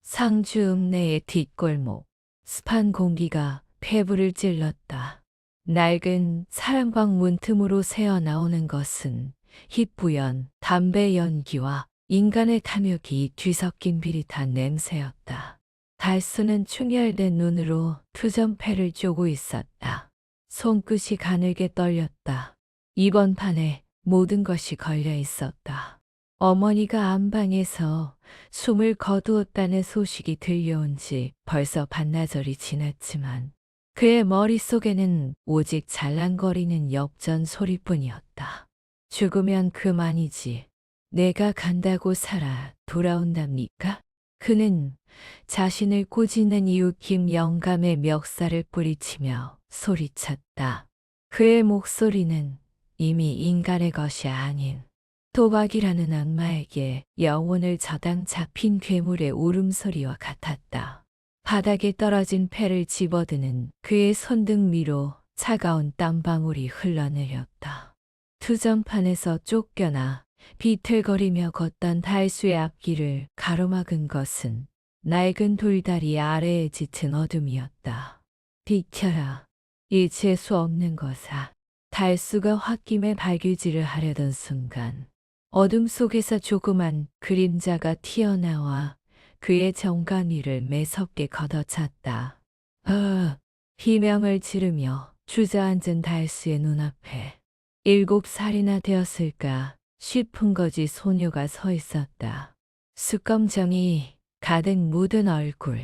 상주 읍내의 뒷골목, 습한 공기가 폐부를 찔렀다. 낡은 사랑방 문틈으로 새어나오는 것은 희뿌연 담배 연기와 인간의 탐욕이 뒤섞인 비릿한 냄새였다. 달수는 충혈된 눈으로 투전패를 쪼고 있었다. 손끝이 가늘게 떨렸다. 이번 판에 모든 것이 걸려 있었다. 어머니가 안방에서 숨을 거두었다는 소식이 들려온 지 벌써 반나절이 지났지만 그의 머릿속에는 오직 잘랑거리는 엽전 소리뿐이었다. 죽으면 그만이지. 내가 간다고 살아 돌아온답니까? 그는 자신을 꾸짖는 이유 김영감의 멱살을 뿌리치며 소리쳤다. 그의 목소리는 이미 인간의 것이 아닌 도박이라는 악마에게 영혼을 저당 잡힌 괴물의 울음소리와 같았다. 바닥에 떨어진 패를 집어드는 그의 손등 위로 차가운 땀방울이 흘러내렸다. 투정판에서 쫓겨나 비틀거리며 걷던 달수의 앞길을 가로막은 것은 낡은 돌다리 아래에 짙은 어둠이었다. 비켜라. 이 재수 없는 것아. 달수가 홧김에 발길질을 하려던 순간 어둠 속에서 조그만 그림자가 튀어나와 그의 정간 위를 매섭게 걷어찼다. 비명을 지르며 주저앉은 달수의 눈앞에 7살이나 되었을까 싶은 거지 소녀가 서 있었다. 수검정이 가득 묻은 얼굴.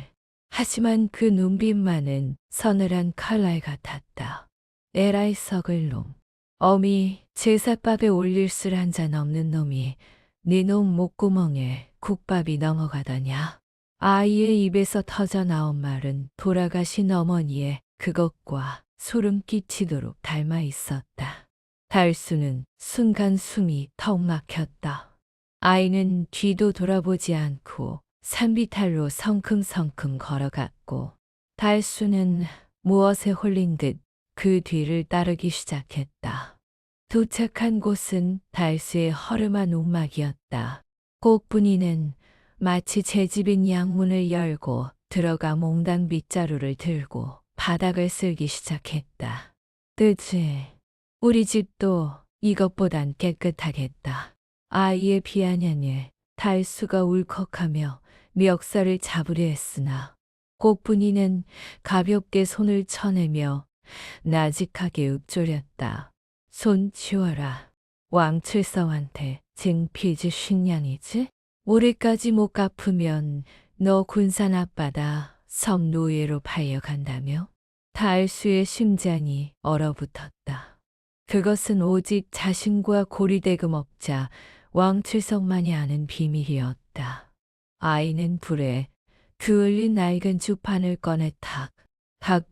하지만 그 눈빛만은 서늘한 칼날 같았다. 에라이 썩을 놈. 어미 제사밥에 올릴 술 한 잔 없는 놈이 네 놈 목구멍에 국밥이 넘어가더냐. 아이의 입에서 터져 나온 말은 돌아가신 어머니의 그것과 소름 끼치도록 닮아 있었다. 달수는 순간 숨이 턱 막혔다. 아이는 뒤도 돌아보지 않고 산비탈로 성큼성큼 걸어갔고 달수는 무엇에 홀린 듯 그 뒤를 따르기 시작했다. 도착한 곳은 달수의 허름한 움막이었다. 꽃분이는 마치 제 집인 양문을 열고 들어가 몽당 빗자루를 들고 바닥을 쓸기 시작했다. 뜨지. 우리 집도 이것보단 깨끗하겠다. 아이의 비아냥에 달수가 울컥하며 멱살을 잡으려 했으나 꽃분이는 가볍게 손을 쳐내며 나직하게 읊조렸다. 손 치워라. 왕칠성한테 징피지 쉰냥이지? 올해까지 못 갚으면 너 군산 앞바다 섬 노예로 팔려간다며? 달수의 심장이 얼어붙었다. 그것은 오직 자신과 고리대금 업자 왕칠성만이 아는 비밀이었다. 아이는 불에 그을린 낡은 주판을 꺼내 탁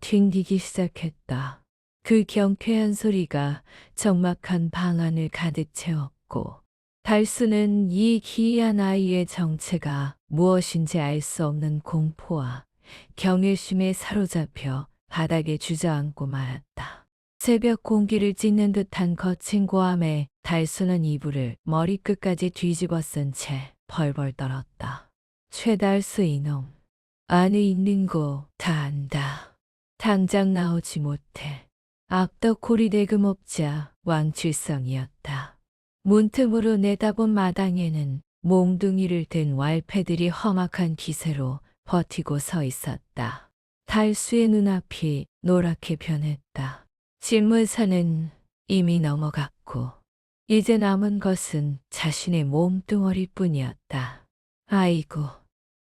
튕기기 시작했다. 그 경쾌한 소리가 적막한 방 안을 가득 채웠고 달수는 이 기이한 아이의 정체가 무엇인지 알 수 없는 공포와 경외심에 사로잡혀 바닥에 주저앉고 말았다. 새벽 공기를 찢는 듯한 거친 고함에 달수는 이불을 머리끝까지 뒤집어 쓴 채 벌벌 떨었다. 최달수 이놈. 안에 있는 거 다 안다. 당장 나오지 못해. 앞덕 고리대금 업자 왕칠성이었다. 문틈으로 내다본 마당에는 몽둥이를 든 왈패들이 험악한 기세로 버티고 서 있었다. 달수의 눈앞이 노랗게 변했다. 진물사는 이미 넘어갔고 이제 남은 것은 자신의 몸뚱어리뿐이었다. 아이고,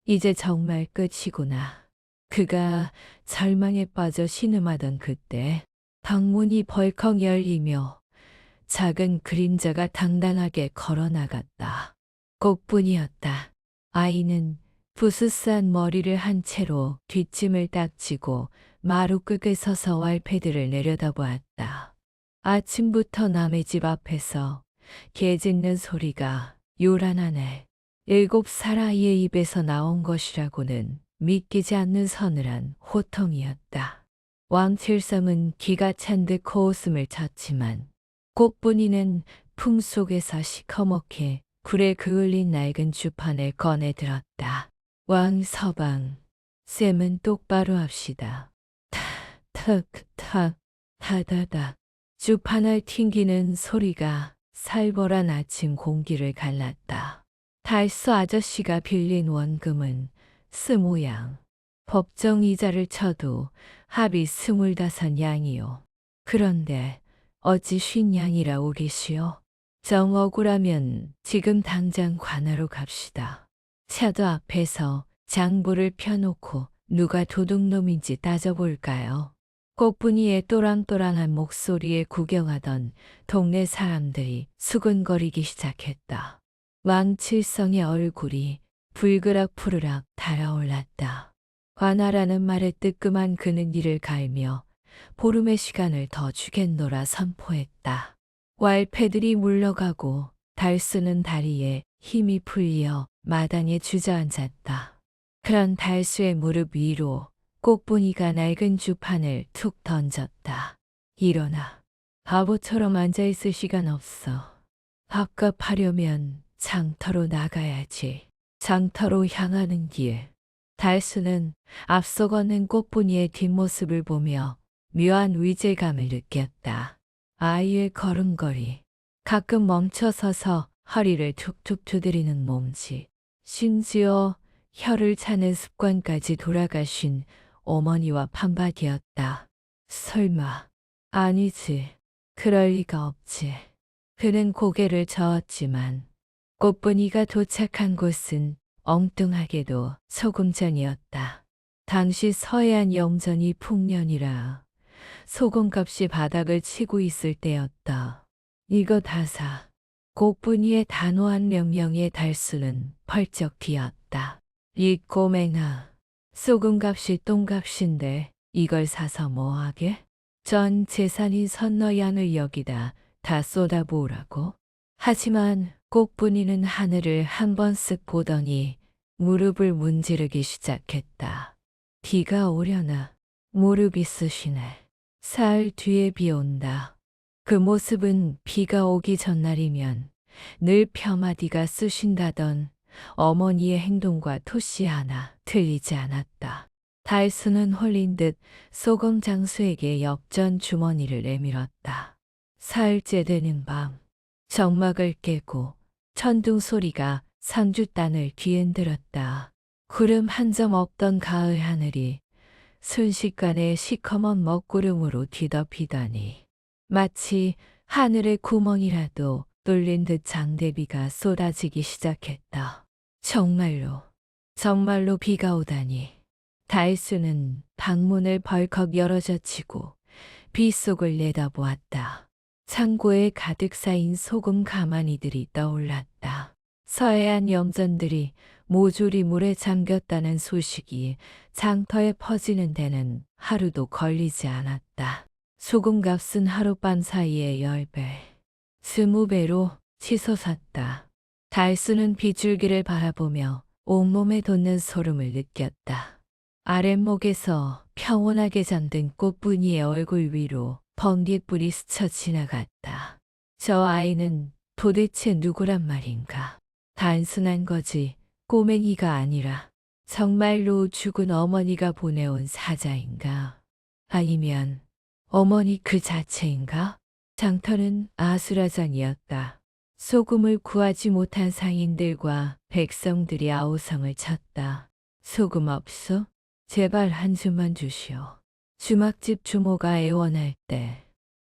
이제 정말 끝이구나. 그가 절망에 빠져 신음하던 그때 방문이 벌컥 열리며 작은 그림자가 당당하게 걸어나갔다. 꽃뿐이었다. 아이는 부스스한 머리를 한 채로 뒷짐을 딱지고 마루 끝에 서서 왈패들을 내려다보았다. 아침부터 남의 집 앞에서 개 짖는 소리가 요란하네. 7살 아이의 입에서 나온 것이라고는 믿기지 않는 서늘한 호통이었다. 왕칠성은 기가 찬 듯 코웃음을 쳤지만 꽃분이는 품 속에서 시커멓게 굴에 그을린 낡은 주판을 꺼내 들었다. 왕 서방, 쌤은 똑바로 합시다. 탁탁탁 타다다 주판을 튕기는 소리가 살벌한 아침 공기를 갈랐다. 달수 아저씨가 빌린 원금은 스모양. 법정 이자를 쳐도 합이 25양이요. 그런데 어찌 50양이라 오기시오? 정 억울하면 지금 당장 관하로 갑시다. 차도 앞에서 장부를 펴놓고 누가 도둑놈인지 따져볼까요? 꽃분이의 또랑또랑한 목소리에 구경하던 동네 사람들이 수근거리기 시작했다. 왕칠성의 얼굴이 불그락 달아올랐다. 관하라는 말에 뜨끔한 그는 이를 갈며 보름의 시간을 더 주겠노라 선포했다. 왈패들이 물러가고 달수는 다리에 힘이 풀려 마당에 주저앉았다. 그런 달수의 무릎 위로 꽃분이가 낡은 주판을 툭 던졌다. 일어나. 바보처럼 앉아있을 시간 없어. 밥값 하려면 장터로 나가야지. 장터로 향하는 길. 달수는 앞서 걷는 꽃분이의 뒷모습을 보며 묘한 위질감을 느꼈다. 아이의 걸음걸이. 가끔 멈춰서서 허리를 툭툭 두드리는 몸짓. 심지어 혀를 차는 습관까지 돌아가신 어머니와 판박이었다. 설마. 아니지. 그럴 리가 없지. 그는 고개를 저었지만 꽃분이가 도착한 곳은 엉뚱하게도 소금 전이었다. 당시 서해안 영전이 풍년이라 소금값이 바닥을 치고 있을 때였다. 이거 다 사. 꽃분이의 단호한 명령에 달수는 펄쩍 뛰었다. 이 꼬맹아, 소금값이 똥값인데 이걸 사서 뭐하게? 전 재산인 선너양을 여기다 다 쏟아부으라고? 하지만 꽃분이는 하늘을 한 번 쓱 보더니 무릎을 문지르기 시작했다. 비가 오려나 무릎이 쑤시네. 사흘 뒤에 비 온다. 그 모습은 비가 오기 전날이면 늘 펴마디가 쑤신다던 어머니의 행동과 토시 하나 틀리지 않았다. 달수는 홀린 듯 소금 장수에게 엽전 주머니를 내밀었다. 사흘째 되는 밤, 정막을 깨고 천둥 소리가 상주단을 뒤흔들었다. 구름 한 점 없던 가을 하늘이 순식간에 시커먼 먹구름으로 뒤덮이더니 마치 하늘의 구멍이라도 뚫린 듯 장대비가 쏟아지기 시작했다. 정말로 비가 오다니. 달수는 방문을 벌컥 열어젖히고 빗속을 내다보았다. 창고에 가득 쌓인 소금 가마니들이 떠올랐다. 서해안 영전들이 모조리 물에 잠겼다는 소식이 장터에 퍼지는 데는 하루도 걸리지 않았다. 소금값은 하룻밤 사이에 10배, 20배로 치솟았다. 달수는 빗줄기를 바라보며 온몸에 돋는 소름을 느꼈다. 아랫목에서 평온하게 잠든 꽃분이의 얼굴 위로 번개불이 스쳐 지나갔다. 저 아이는 도대체 누구란 말인가? 단순한 거지 꼬맹이가 아니라 정말로 죽은 어머니가 보내온 사자인가? 아니면 어머니 그 자체인가? 장터는 아수라장이었다. 소금을 구하지 못한 상인들과 백성들이 아우성을 쳤다. 소금 없어? 제발 한 줌만 주시오. 주막집 주모가 애원할 때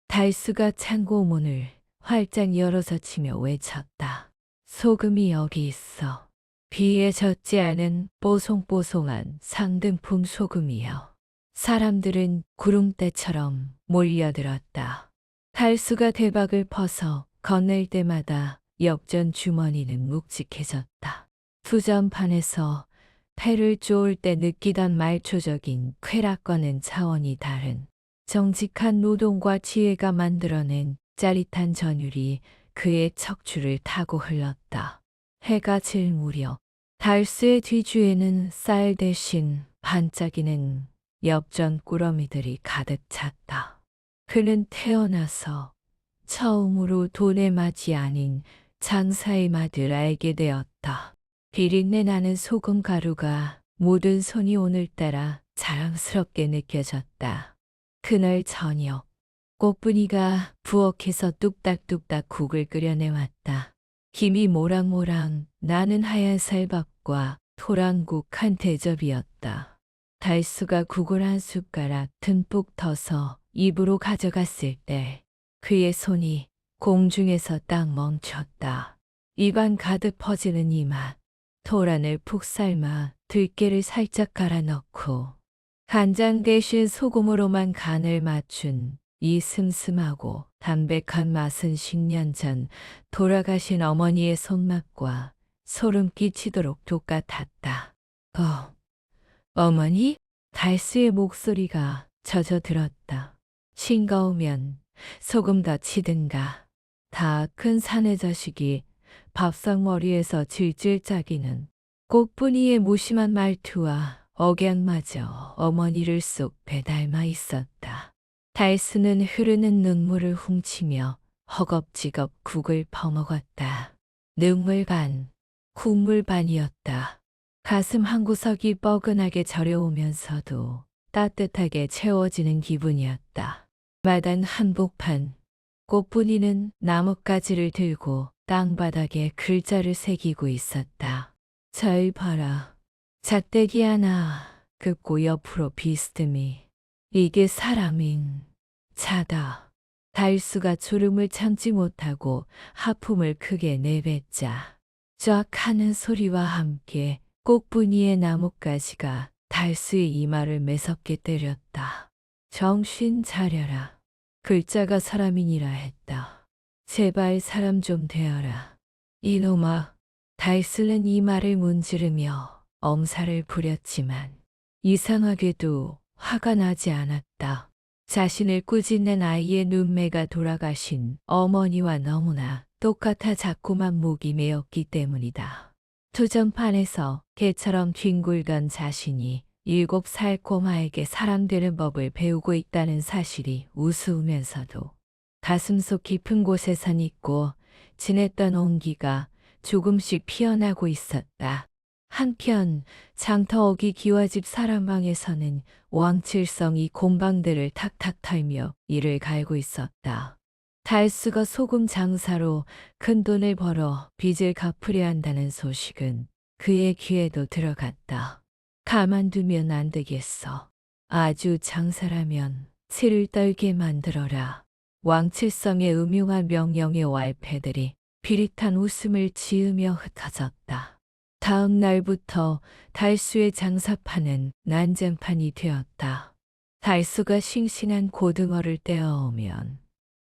달수가 창고 문을 활짝 열어서 치며 외쳤다. 소금이 여기 있어. 비에 젖지 않은 뽀송뽀송한 상등품 소금이여. 사람들은 구름대처럼 몰려들었다. 달수가 대박을 퍼서 건넬 때마다 엽전 주머니는 묵직해졌다. 투전판에서 패를 쪼을 때 느끼던 말초적인 쾌락과는 차원이 다른 정직한 노동과 지혜가 만들어낸 짜릿한 전율이 그의 척추를 타고 흘렀다. 해가 질 무렵 달수의 뒤주에는 쌀 대신 반짝이는 엽전 꾸러미들이 가득 찼다. 그는 태어나서 처음으로 돈의 맛이 아닌 장사의 맛을 알게 되었다. 비린내 나는 소금 가루가 모든 손이 오늘따라 자랑스럽게 느껴졌다. 그날 저녁, 꽃분이가 부엌에서 뚝딱뚝딱 국을 끓여내왔다. 김이 모락모락 나는 하얀 쌀밥과 토랑국 한 대접이었다. 달수가 국을 한 숟가락 듬뿍 터서 입으로 가져갔을 때 그의 손이 공중에서 딱 멈췄다. 입안 가득 퍼지는 이 맛. 토란을 푹 삶아 들깨를 살짝 갈아 넣고 간장 대신 소금으로만 간을 맞춘 이 슴슴하고 담백한 맛은 10년 전 돌아가신 어머니의 손맛과 소름 끼치도록 똑같았다. 어머니? 달수의 목소리가 젖어들었다. 싱거우면 소금 더 치든가. 다 큰 사내 자식이 밥상머리에서 질질 짜기는 꽃분이의 무심한 말투와 억양마저 어머니를 쏙 배닮아 있었다. 달수는 흐르는 눈물을 훔치며 허겁지겁 국을 퍼먹었다. 눈물 반, 국물 반이었다. 가슴 한구석이 뻐근하게 저려오면서도 따뜻하게 채워지는 기분이었다. 마당 한복판, 꽃분이는 나뭇가지를 들고 땅바닥에 글자를 새기고 있었다. 잘 봐라. 작대기 하나 긋고 옆으로 비스듬히. 이게 사람인 자다. 달수가 졸음을 참지 못하고 하품을 크게 내뱉자 쫙 하는 소리와 함께 꽃분이의 나뭇가지가 달수의 이마를 매섭게 때렸다. 정신 차려라. 글자가 사람이니라 했다. 제발 사람 좀 되어라. 이놈아. 달수는 이마를 문지르며 엄살을 부렸지만 이상하게도 화가 나지 않았다. 자신을 꾸짖는 아이의 눈매가 돌아가신 어머니와 너무나 똑같아 자꾸만 목이 메었기 때문이다. 투전판에서 개처럼 뒹굴던 자신이 7살 꼬마에게 사람 되는 법을 배우고 있다는 사실이 우스우면서도 가슴속 깊은 곳에선 잊고 지냈던 온기가 조금씩 피어나고 있었다. 한편 장터옥이 기와집 사람방에서는 왕칠성이 곰방들을 탁탁 털며 이를 갈고 있었다. 달수가 소금 장사로 큰돈을 벌어 빚을 갚으려 한다는 소식은 그의 귀에도 들어갔다. 가만두면 안 되겠어. 아주 장사라면 치를 떨게 만들어라. 왕칠성의 음흉한 명령의 왈패들이 비릿한 웃음을 지으며 흩어졌다. 다음 날부터 달수의 장사판은 난장판이 되었다. 달수가 싱싱한 고등어를 떼어오면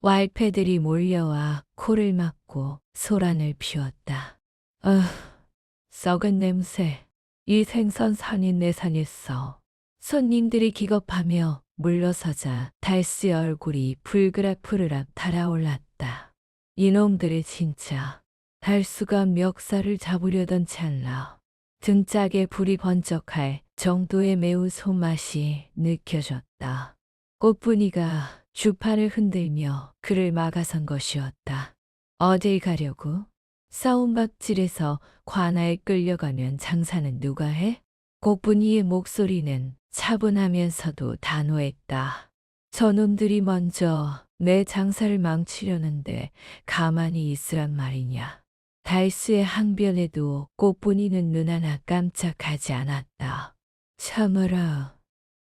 왈패들이 몰려와 코를 막고 소란을 피웠다. 썩은 냄새. 이 생선 산인 내산했어. 손님들이 기겁하며 물러서자 달수의 얼굴이 불그락푸르락 달아올랐다. 이놈들이 진짜. 달수가 멱살을 잡으려던 찰나 등짝에 불이 번쩍할 정도의 매운 손맛이 느껴졌다. 꽃분이가 주판을 흔들며 그를 막아선 것이었다. 어딜 가려고? 싸움박질에서 관아에 끌려가면 장사는 누가 해? 꽃분이의 목소리는 차분하면서도 단호했다. 저놈들이 먼저 내 장사를 망치려는데 가만히 있으란 말이냐. 달수의 항변에도 꽃분이는 눈 하나 깜짝하지 않았다. 참으라.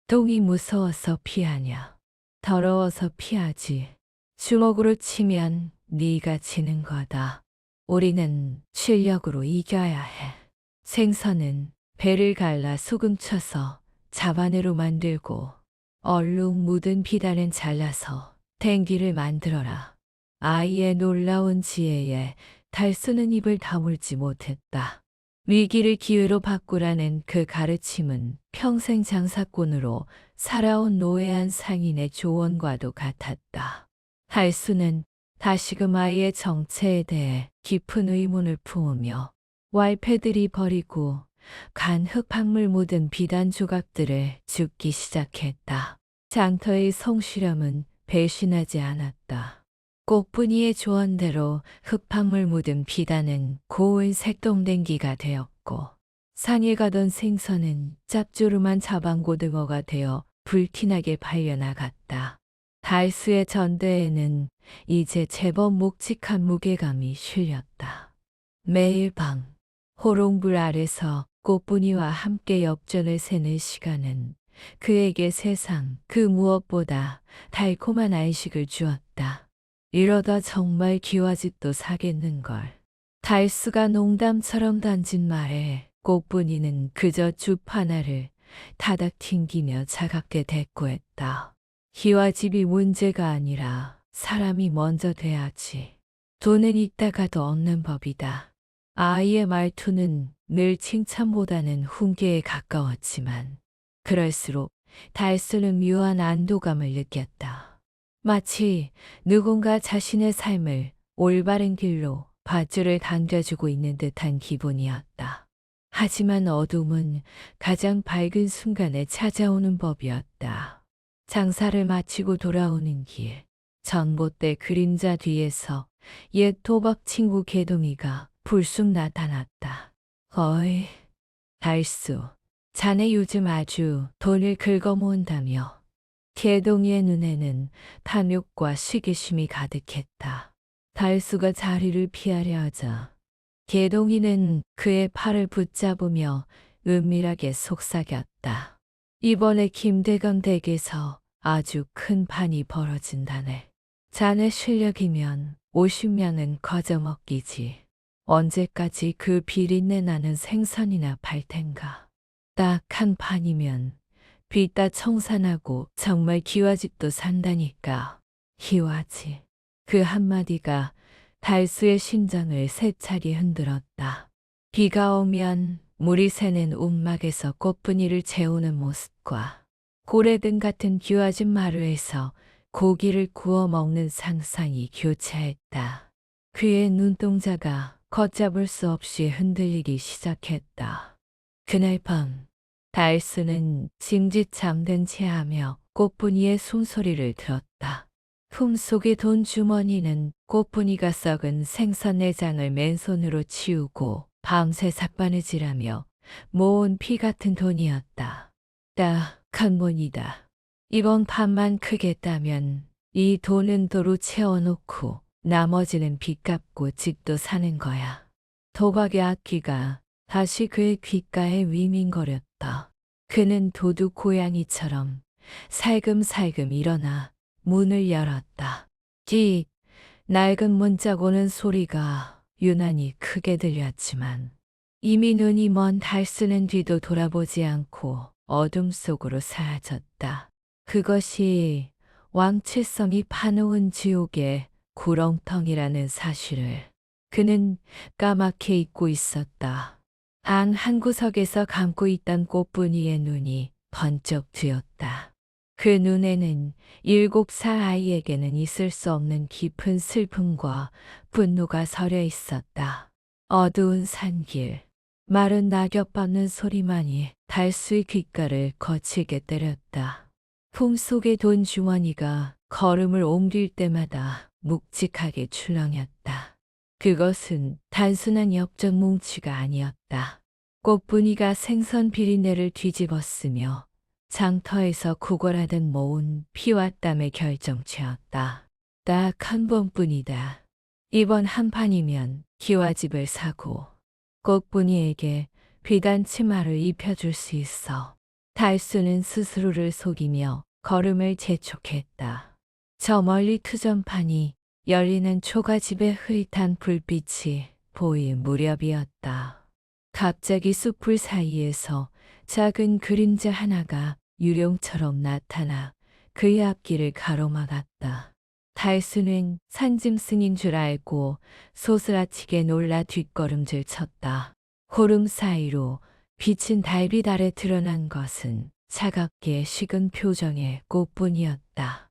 똥이 무서워서 피하냐. 더러워서 피하지. 주먹으로 치면 네가 지는 거다. 우리는 실력으로 이겨야 해. 생선은 배를 갈라 소금 쳐서 잡아내로 만들고 얼룩 묻은 비단은 잘라서 탱기를 만들어라. 아이의 놀라운 지혜에 달수는 입을 다물지 못했다. 위기를 기회로 바꾸라는 그 가르침은 평생 장사꾼으로 살아온 노예한 상인의 조언과도 같았다. 달수는 다시금 아이의 정체에 대해 깊은 의문을 품으며 왈패들이 버리고 간 흙탕물 묻은 비단 조각들을 줍기 시작했다. 장터의 성실함은 배신하지 않았다. 꽃분이의 조언대로 흙탕물 묻은 비단은 고운 색동댕기가 되었고 쏟아졌고 산에 가던 생선은 짭조름한 자방고등어가 되어 불티나게 발려나갔다. 달수의 전대에는 이제 제법 묵직한 무게감이 실렸다. 매일 밤 호롱불 아래서 꽃분이와 함께 엽전을 세는 시간은 그에게 세상 그 무엇보다 달콤한 안식을 주었다. 이러다 정말 기와집도 사겠는걸. 달수가 농담처럼 던진 말에 꽃분이는 그저 줍 하나를 다닥 튕기며 차갑게 대꾸했다. 기와집이 문제가 아니라 사람이 먼저 돼야지. 돈은 있다가도 없는 법이다. 아이의 말투는 늘 칭찬보다는 훈계에 가까웠지만 그럴수록 달수는 묘한 안도감을 느꼈다. 마치 누군가 자신의 삶을 올바른 길로 밧줄을 당겨주고 있는 듯한 기분이었다. 하지만 어둠은 가장 밝은 순간에 찾아오는 법이었다. 장사를 마치고 돌아오는 길, 전봇대 그림자 뒤에서 옛 도박 친구 개동이가 불쑥 나타났다. 어이, 달수, 자네 요즘 아주 돈을 긁어모은다며. 개동이의 눈에는 탐욕과 시기심이 가득했다. 달수가 자리를 피하려 하자 개동이는 그의 팔을 붙잡으며 은밀하게 속삭였다. 이번에 김대건 댁에서 아주 큰 판이 벌어진다네. 자네 실력이면 50명은 거저먹기지. 언제까지 그 비린내 나는 생선이나 팔 텐가. 딱 한 판이면 빚다 청산하고 정말 기와집도 산다니까. 기와집. 그 한마디가 달수의 심장을 세차게 흔들었다. 비가 오면 물이 새는 움막에서 꽃분이를 재우는 모습과 고래등 같은 기와집 마루에서 고기를 구워 먹는 상상이 교차했다. 그의 눈동자가 걷잡을 수 없이 흔들리기 시작했다. 그날 밤 달수는 짐짓 잠든 채 하며 꽃분이의 숨소리를 들었다. 품속의 돈 주머니는 꽃분이가 썩은 생선 내장을 맨손으로 치우고 밤새 삭바느질하며 모은 피 같은 돈이었다. 딱 한 번이다. 이번 판만 크게 따면 이 돈은 도로 채워놓고 나머지는 빚 갚고 집도 사는 거야. 도박의 악기가 다시 그의 귓가에 위민거렸다. 그는 도둑 고양이처럼 살금살금 일어나 문을 열었다. 기 낡은 문짝 오는 소리가 유난히 크게 들렸지만 이미 눈이 먼 달수는 뒤도 돌아보지 않고 어둠 속으로 사라졌다. 그것이 왕칠성이 파놓은 지옥의 구렁텅이라는 사실을 그는 까맣게 잊고 있었다. 방 한 구석에서 감고 있던 꽃분이의 눈이 번쩍 뜨였다. 그 눈에는 7살 아이에게는 있을 수 없는 깊은 슬픔과 분노가 서려 있었다. 어두운 산길, 마른 낙엽 밟는 소리만이 달수의 귓가를 거칠게 때렸다. 품속의 돈 주머니가 걸음을 옮길 때마다 묵직하게 출렁였다. 그것은 단순한 엽전 뭉치가 아니었다. 꽃분이가 생선 비린내를 뒤집었으며 장터에서 구걸하듯 모은 피와 땀의 결정체였다. 딱 한 번뿐이다. 이번 한 판이면 기와집을 사고 꽃분이에게 비단 치마를 입혀줄 수 있어. 달수는 스스로를 속이며 걸음을 재촉했다. 저 멀리 투전판이 열리는 초가집의 흐릿한 불빛이 보일 무렵이었다. 갑자기 숲풀 사이에서 작은 그림자 하나가 유령처럼 나타나 그의 앞길을 가로막았다. 달수는 산짐승인 줄 알고 소스라치게 놀라 뒷걸음질 쳤다. 구름 사이로 비친 달빛 아래 드러난 것은 차갑게 식은 표정의 꽃분이었다.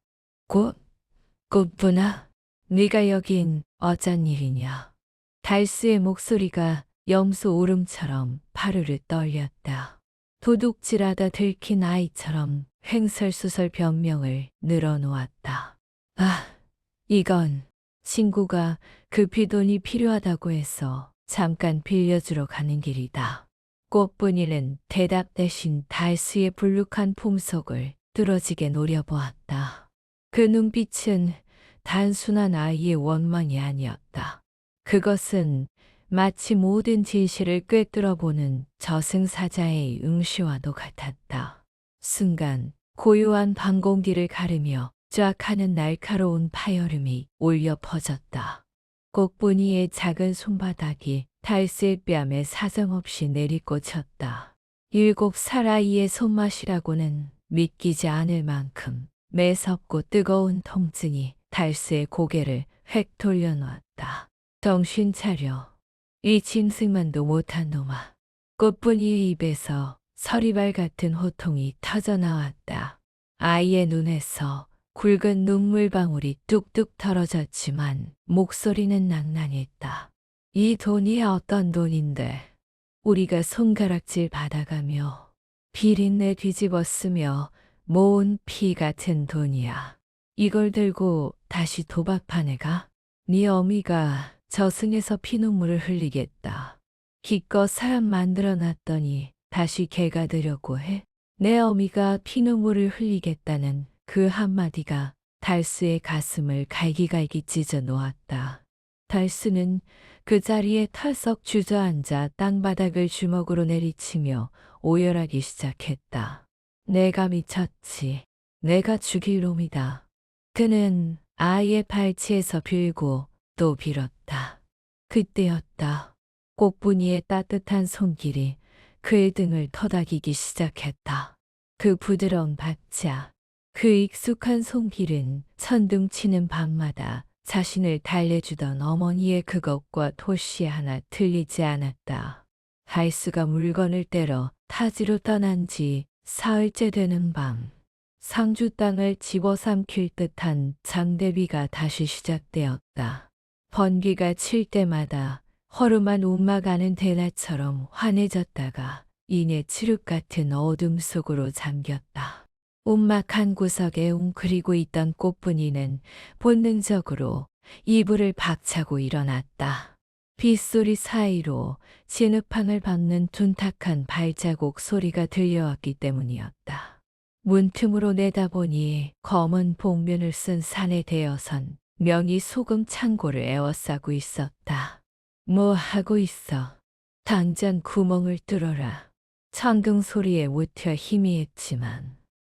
꽃분아, 네가 여긴 어쩐 일이냐? 달수의 목소리가 염소 울음처럼 파르르 떨렸다. 도둑질하다 들킨 아이처럼 횡설수설 변명을 늘어놓았다. 아, 이건 친구가 급히 돈이 필요하다고 해서 잠깐 빌려주러 가는 길이다. 꽃분이는 대답 대신 달수의 불룩한 품속을 뚫어지게 노려보았다. 그 눈빛은 단순한 아이의 원망이 아니었다. 그것은 마치 모든 진실을 꿰뚫어보는 저승사자의 응시와도 같았다. 순간 고요한 밤 공기를 가르며 쫙 하는 날카로운 파열음이 울려 퍼졌다. 꽃분이의 작은 손바닥이 달스의 뺨에 사정없이 내리꽂혔다. 7살 아이의 손맛이라고는 믿기지 않을 만큼 매섭고 뜨거운 통증이 달스의 고개를 획 돌려놓았다. 정신 차려. 이 짐승만도 못한 놈아. 꽃분이의 입에서 서리발 같은 호통이 터져나왔다. 아이의 눈에서 굵은 눈물방울이 뚝뚝 떨어졌지만 목소리는 낭낭했다. 이 돈이 어떤 돈인데 우리가 손가락질 받아가며 비린내 뒤집어 쓰며 모은 피 같은 돈이야. 이걸 들고 다시 도박판에 가? 네 어미가 저승에서 피눈물을 흘리겠다. 기껏 사람 만들어놨더니 다시 개가 되려고 해? 내 어미가 피눈물을 흘리겠다는 그 한마디가 달수의 가슴을 갈기갈기 찢어 놓았다. 달수는 그 자리에 털썩 주저앉아 땅바닥을 주먹으로 내리치며 오열하기 시작했다. 내가 미쳤지. 내가 죽일 놈이다. 그는 아이의 발치에서 빌고 또 빌었다. 그때였다. 꽃분이의 따뜻한 손길이 그의 등을 토닥이기 시작했다. 그 부드러운 박자, 그 익숙한 손길은 천둥치는 밤마다 자신을 달래주던 어머니의 그것과 토시 하나 틀리지 않았다. 달수가 물건을 떼러 타지로 떠난 지 사흘째 되는 밤, 상주 땅을 집어삼킬 듯한 장대비가 다시 시작되었다. 번개가 칠 때마다 허름한 움막아는 대낮처럼 환해졌다가 이내 칠흑 같은 어둠 속으로 잠겼다. 움막 한 구석에 웅크리고 있던 꽃분이는 본능적으로 이불을 박차고 일어났다. 빗소리 사이로 진흙방을 밟는 둔탁한 발자국 소리가 들려왔기 때문이었다. 문틈으로 내다보니 검은 복면을 쓴 산에 대어선 명이 소금 창고를 에워싸고 있었다. 뭐 하고 있어? 당장 구멍을 뚫어라. 천둥 소리에 무텨 희미했지만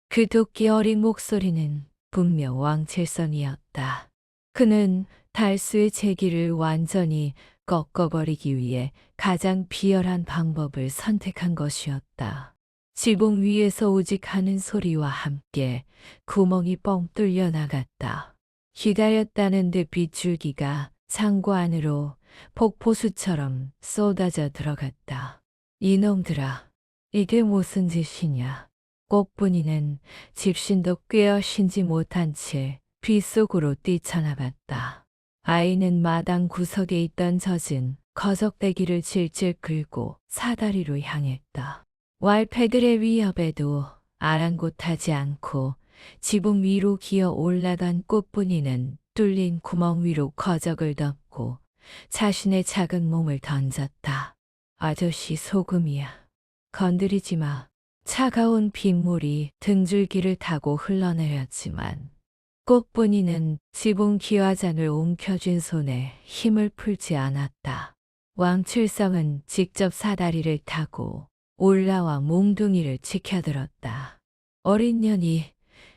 그 도끼 어린 목소리는 분명 왕칠성이었다. 그는 달수의 제기를 완전히 꺾어버리기 위해 가장 비열한 방법을 선택한 것이었다. 지붕 위에서 오직 하는 소리와 함께 구멍이 뻥 뚫려 나갔다. 기다렸다는 듯 빗줄기가 창고 안으로 폭포수처럼 쏟아져 들어갔다. 이놈들아, 이게 무슨 짓이냐. 꽃분이는 집신도 꿰어신지 못한 채 빗속으로 뛰쳐나갔다. 아이는 마당 구석에 있던 젖은 거적대기를 질질 끌고 사다리로 향했다. 왈패들의 위협에도 아랑곳하지 않고 지붕 위로 기어 올라간 꽃분이는 뚫린 구멍 위로 거적을 덮고 자신의 작은 몸을 던졌다. 아저씨 소금이야. 건드리지 마. 차가운 빗물이 등줄기를 타고 흘러내렸지만 꽃분이는 지붕 기와잔을 움켜쥔 손에 힘을 풀지 않았다. 왕칠성은 직접 사다리를 타고 올라와 몽둥이를 치켜들었다. 어린 년이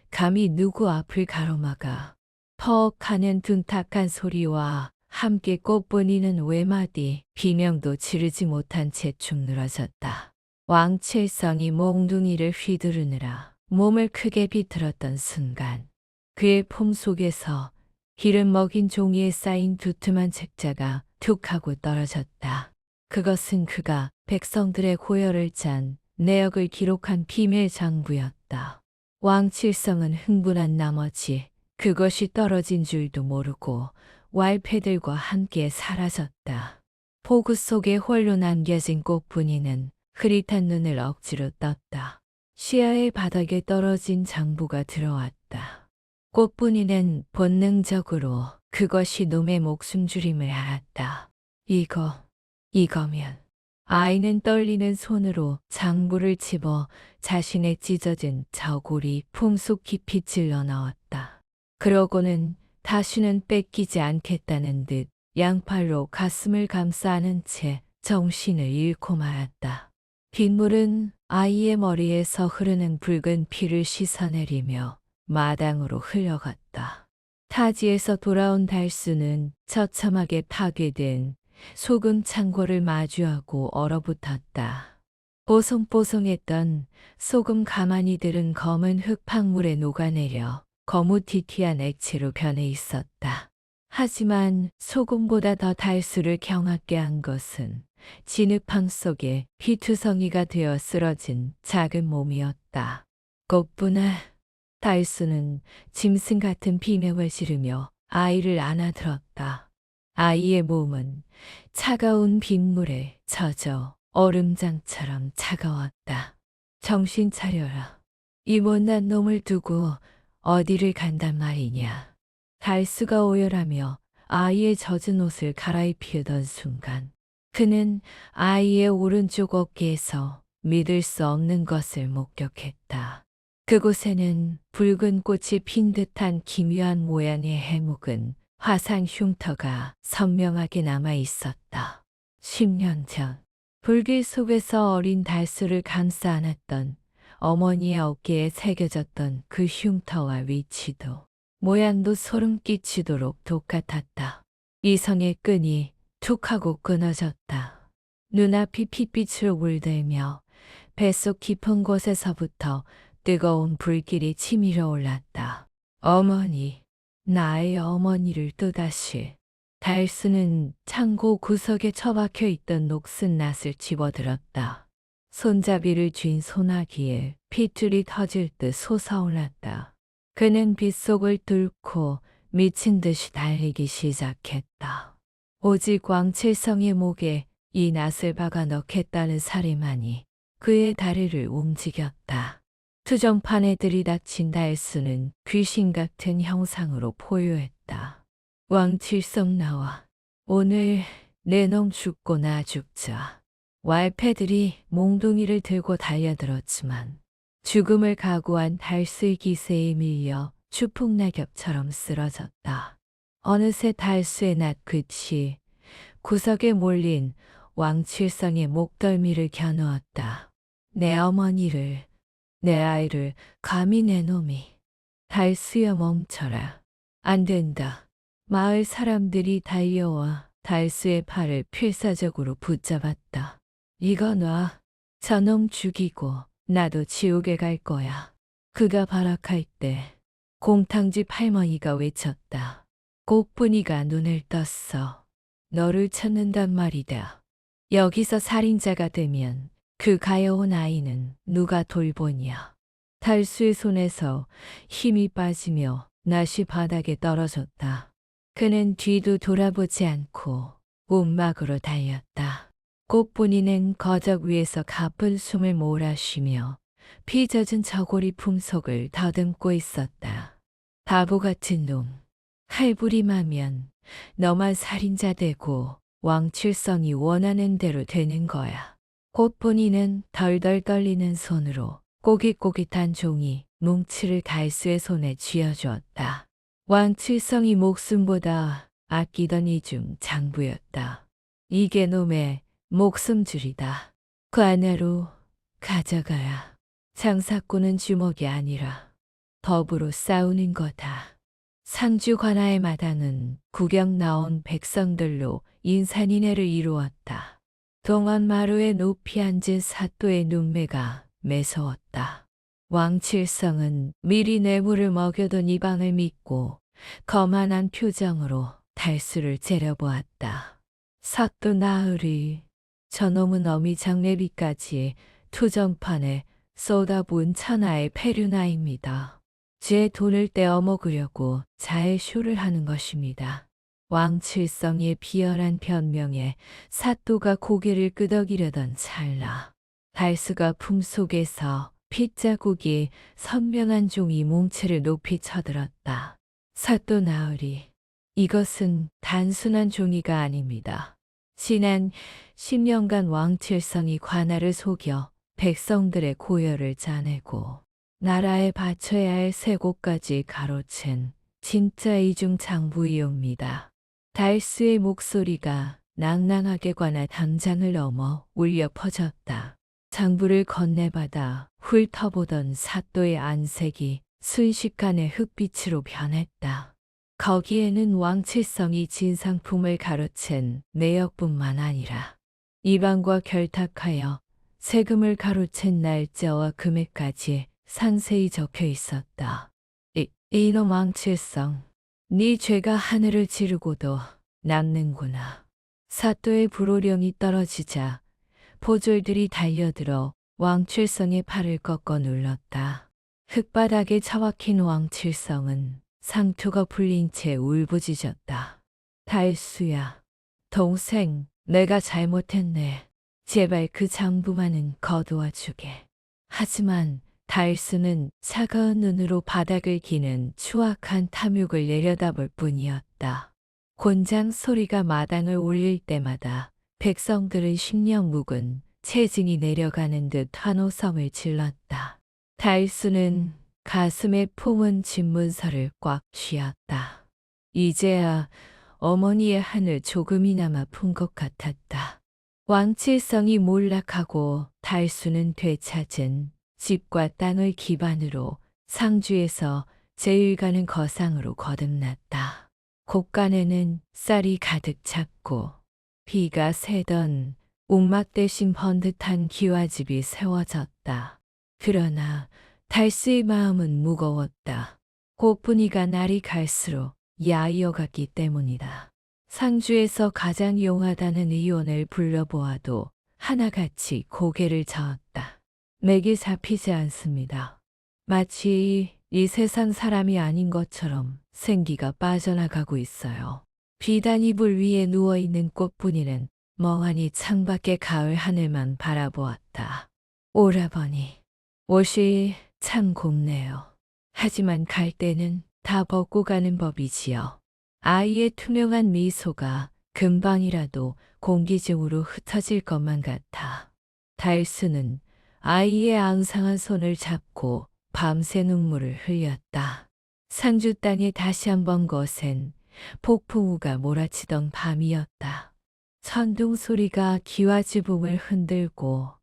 감히 누구 앞을 가로막아. 퍽 하는 둔탁한 소리와 함께 꽃분이는 외마디 비명도 지르지 못한 채 축 늘어졌다. 왕칠성이 몽둥이를 휘두르느라 몸을 크게 비틀었던 순간 그의 품 속에서 기름 먹인 종이에 쌓인 두툼한 책자가 툭 하고 떨어졌다. 그것은 그가 백성들의 고열을 짠 내역을 기록한 비밀 장부였다. 왕칠성은 흥분한 나머지 그것이 떨어진 줄도 모르고 왈패들과 함께 사라졌다. 폭우 속에 홀로 남겨진 꽃분이는 흐릿한 눈을 억지로 떴다. 시야의 바닥에 떨어진 장부가 들어왔다. 꽃분이는 본능적으로 그것이 놈의 목숨줄임을 알았다. 이거면 아이는 떨리는 손으로 장부를 집어 자신의 찢어진 저고리 품속 깊이 찔러 넣었다. 그러고는 다시는 뺏기지 않겠다는 듯 양팔로 가슴을 감싸 안은 채 정신을 잃고 말았다. 빗물은 아이의 머리에서 흐르는 붉은 피를 씻어내리며 마당으로 흘러갔다. 타지에서 돌아온 달수는 처참하게 파괴된 소금 창고를 마주하고 얼어붙었다. 뽀송뽀송했던 소금 가마니들은 검은 흙탕물에 녹아내려 거무튀튀한 액체로 변해 있었다. 하지만 소금보다 더 달수를 경악게 한 것은 진흙탕 속에 피투성이가 되어 쓰러진 작은 몸이었다. 꽃분아, 달수는 짐승 같은 비명을 지르며 아이를 안아들었다. 아이의 몸은 차가운 빗물에 젖어 얼음장처럼 차가웠다. 정신 차려라. 이 못난 놈을 두고 어디를 간단 말이냐. 달수가 오열하며 아이의 젖은 옷을 갈아입히던 순간 그는 아이의 오른쪽 어깨에서 믿을 수 없는 것을 목격했다. 그곳에는 붉은 꽃이 핀 듯한 기묘한 모양의 해묵은 화상 흉터가 선명하게 남아 있었다. 10년 전, 불길 속에서 어린 달수를 감싸 안았던 어머니의 어깨에 새겨졌던 그 흉터와 위치도 모양도 소름 끼치도록 똑같았다. 이성의 끈이 툭 하고 끊어졌다. 눈앞이 핏빛으로 물들며 뱃속 깊은 곳에서부터 뜨거운 불길이 치밀어 올랐다. 어머니, 나의 어머니를 또다시. 달수는 창고 구석에 처박혀 있던 녹슨 낫을 집어들었다. 손잡이를 쥔 소나기에 핏줄이 터질 듯 솟아올랐다. 그는 빗속을 뚫고 미친 듯이 달리기 시작했다. 오직 왕칠성의 목에 이 낫을 박아 넣겠다는 사리만이 그의 다리를 움직였다. 투정판에 들이닥친 달수는 귀신 같은 형상으로 포효했다. 왕칠성 나와. 오늘 내 놈 죽고 나 죽자. 왈패들이 몽둥이를 들고 달려들었지만 죽음을 각오한 달수의 기세에 밀려 추풍낙엽처럼 쓰러졌다. 어느새 달수의 낯끝이 구석에 몰린 왕칠성의 목덜미를 겨누었다. 내 어머니를, 내 아이를 감히 내 놈이. 달수여 멈춰라. 안 된다. 마을 사람들이 달려와 달수의 팔을 필사적으로 붙잡았다. 이거 놔. 저놈 죽이고 나도 지옥에 갈 거야. 그가 발악할 때 공탕집 할머니가 외쳤다. 꽃분이가 눈을 떴어. 너를 찾는단 말이다. 여기서 살인자가 되면 그 가여운 아이는 누가 돌보냐. 달수의 손에서 힘이 빠지며 낫이 바닥에 떨어졌다. 그는 뒤도 돌아보지 않고 움막으로 달렸다. 꽃분이는 거적 위에서 가쁜 숨을 몰아쉬며 피 젖은 저고리 품속을 더듬고 있었다. 바보 같은 놈. 칼부림하면 너만 살인자 되고 왕칠성이 원하는 대로 되는 거야. 꽃분이는 덜덜 떨리는 손으로 꼬깃꼬깃한 종이 뭉치를 달수의 손에 쥐어주었다. 왕칠성이 목숨보다 아끼던 이 중 장부였다. 이게 놈의 목숨줄이다. 그 안으로 가져가야. 장사꾼은 주먹이 아니라 법으로 싸우는 거다. 상주 관아의 마당은 구경 나온 백성들로 인산인해를 이루었다. 동원마루에 높이 앉은 사또의 눈매가 매서웠다. 왕칠성은 미리 뇌물을 먹여둔 이방을 믿고 거만한 표정으로 달수를 째려보았다. 사또 나으리, 저놈은 어미 장례비까지 투정판에 쏟아부은 천하의 패류나입니다. 제 돈을 떼어먹으려고 자해쇼를 하는 것입니다. 왕칠성의 비열한 변명에 사또가 고개를 끄덕이려던 찰나 달수가 품속에서 핏자국이 선명한 종이 몽체를 높이 쳐들었다. 사또 나으리, 이것은 단순한 종이가 아닙니다. 지난 10년간 왕칠성이 관할을 속여 백성들의 고열을 짜내고 나라에 바쳐야 할 세 곳까지 가로챈 진짜 이중장부이옵니다. 달수의 목소리가 낭낭하게 관할 담장을 넘어 울려 퍼졌다. 장부를 건네받아 훑어보던 사또의 안색이 순식간에 흑빛으로 변했다. 거기에는 왕칠성이 진상품을 가로챈 내역뿐만 아니라 이방과 결탁하여 세금을 가로챈 날짜와 금액까지 상세히 적혀 있었다. 이놈 왕칠성, 네 죄가 하늘을 지르고도 남는구나. 사또의 불호령이 떨어지자 보졸들이 달려들어 왕칠성의 팔을 꺾어 눌렀다. 흙바닥에 처박힌 왕칠성은 상투가 풀린 채 울부짖었다. 달수야, 동생, 내가 잘못했네. 제발 그 장부만은 거두어 주게. 하지만 달수는 차가운 눈으로 바닥을 기는 추악한 탐욕을 내려다볼 뿐이었다. 곤장 소리가 마당을 울릴 때마다 백성들은 심령 묵은 체증이 내려가는 듯 환호성을 질렀다. 달수는 가슴에 품은 집문서를 꽉 쥐었다. 이제야 어머니의 한을 조금이나마 푼 것 같았다. 왕칠성이 몰락하고 달수는 되찾은 집과 땅을 기반으로 상주에서 제일 가는 거상으로 거듭났다. 곳간에는 쌀이 가득 찼고 비가 새던 옥막 대신 번듯한 기와집이 세워졌다. 그러나 달수의 마음은 무거웠다. 꽃분이가 날이 갈수록 야이어갔기 때문이다. 상주에서 가장 용하다는 의원을 불러보아도 하나같이 고개를 저었다. 맥이 잡히지 않습니다. 마치 이 세상 사람이 아닌 것처럼 생기가 빠져나가고 있어요. 비단 이불 위에 누워있는 꽃분이는 멍하니 창밖의 가을 하늘만 바라보았다. 오라버니, 옷이 참 곱네요. 하지만 갈 때는 다 벗고 가는 법이지요. 아이의 투명한 미소가 금방이라도 공기중으로 흩어질 것만 같아. 달수는 아이의 앙상한 손을 잡고 밤새 눈물을 흘렸다. 상주 땅에 다시 한번 거센 폭풍우가 몰아치던 밤이었다. 천둥 소리가 기와지붕을 흔들고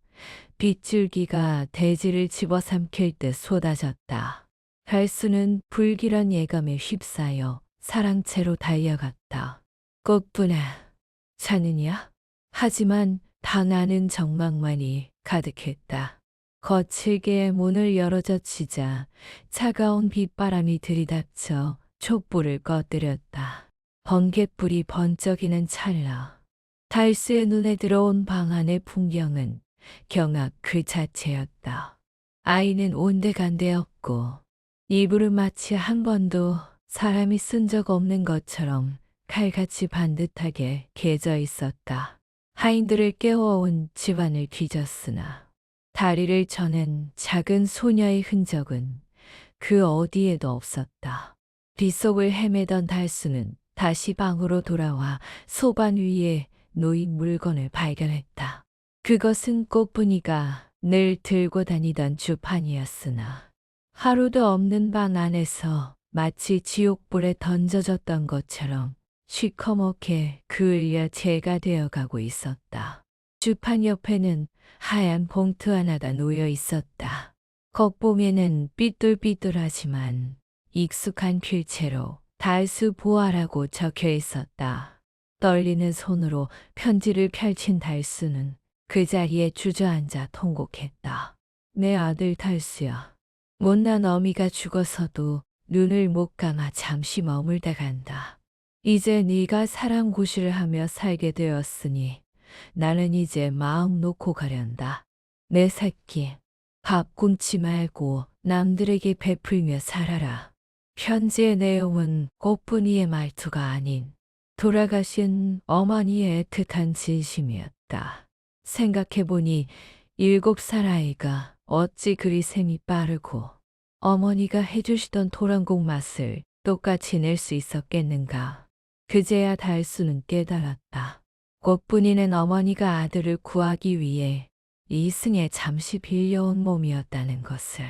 빗줄기가 대지를 집어삼킬 듯 쏟아졌다. 달수는 불길한 예감에 휩싸여 사랑채로 달려갔다. 꽃분아, 자느냐? 하지만 당하는 정막만이 가득했다. 거칠게 문을 열어젖히자 차가운 빗바람이 들이닥쳐 촛불을 꺼뜨렸다. 번갯불이 번쩍이는 찰나 달수의 눈에 들어온 방 안의 풍경은 경악 그 자체였다. 아이는 온데간데 없고 이불은 마치 한 번도 사람이 쓴 적 없는 것처럼 칼같이 반듯하게 개져 있었다. 하인들을 깨워온 집안을 뒤졌으나 다리를 저는 작은 소녀의 흔적은 그 어디에도 없었다. 빗속을 헤매던 달수는 다시 방으로 돌아와 소반 위에 놓인 물건을 발견했다. 그것은 꽃분이가 늘 들고 다니던 주판이었으나 하루도 없는 방 안에서 마치 지옥불에 던져졌던 것처럼 시커멓게 그을려 재가 되어가고 있었다. 주판 옆에는 하얀 봉투 하나가 놓여 있었다. 겉보면은 삐뚤삐뚤하지만 익숙한 필체로 달수 보아라고 적혀 있었다. 떨리는 손으로 편지를 펼친 달수는 그 자리에 주저앉아 통곡했다. 내 아들 달수야. 못난 어미가 죽어서도 눈을 못 감아 잠시 머물다 간다. 이제 네가 사랑고시를 하며 살게 되었으니 나는 이제 마음 놓고 가련다. 내 새끼, 밥 굶지 말고 남들에게 베풀며 살아라. 편지의 내용은 꽃분이의 말투가 아닌 돌아가신 어머니의 애틋한 진심이었다. 생각해보니 7살 아이가 어찌 그리 셈이 빠르고 어머니가 해주시던 토랑국 맛을 똑같이 낼 수 있었겠는가. 그제야 달수는 깨달았다. 꽃뿐이는 어머니가 아들을 구하기 위해 이승에 잠시 빌려온 몸이었다는 것을.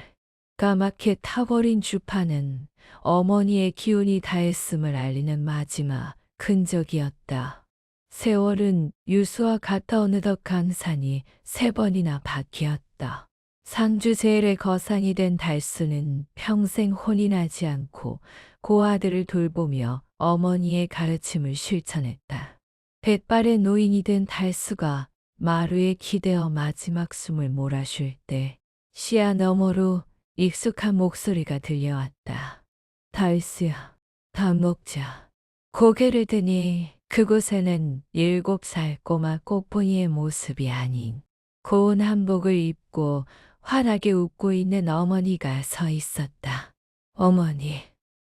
까맣게 타버린 주파는 어머니의 기운이 다했음을 알리는 마지막 흔적이었다. 세월은 유수와 같아 어느덧 강산이 3번이나 바뀌었다. 상주 제일의 거상이 된 달수는 평생 혼이 나지 않고 고아들을 돌보며 어머니의 가르침을 실천했다. 백발의 노인이 된 달수가 마루에 기대어 마지막 숨을 몰아쉴 때 시야 너머로 익숙한 목소리가 들려왔다. 달수야, 밥 먹자. 고개를 드니 그곳에는 7살 꼬마 꽃보이의 모습이 아닌 고운 한복을 입고 환하게 웃고 있는 어머니가 서 있었다. 어머니,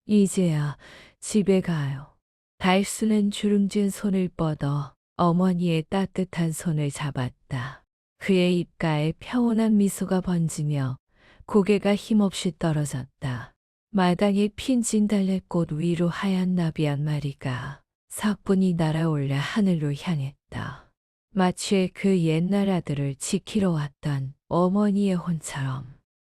이제야 집에 가요. 달수는 주름진 손을 뻗어 어머니의 따뜻한 손을 잡았다. 그의 입가에 평온한 미소가 번지며 고개가 힘없이 떨어졌다. 마당에 핀 진달래꽃 위로 하얀 나비 한 마리가 사뿐히 날아올라 하늘로 향했다. 마치 그 옛날 아들을 지키러 왔던 어머니의 혼처럼.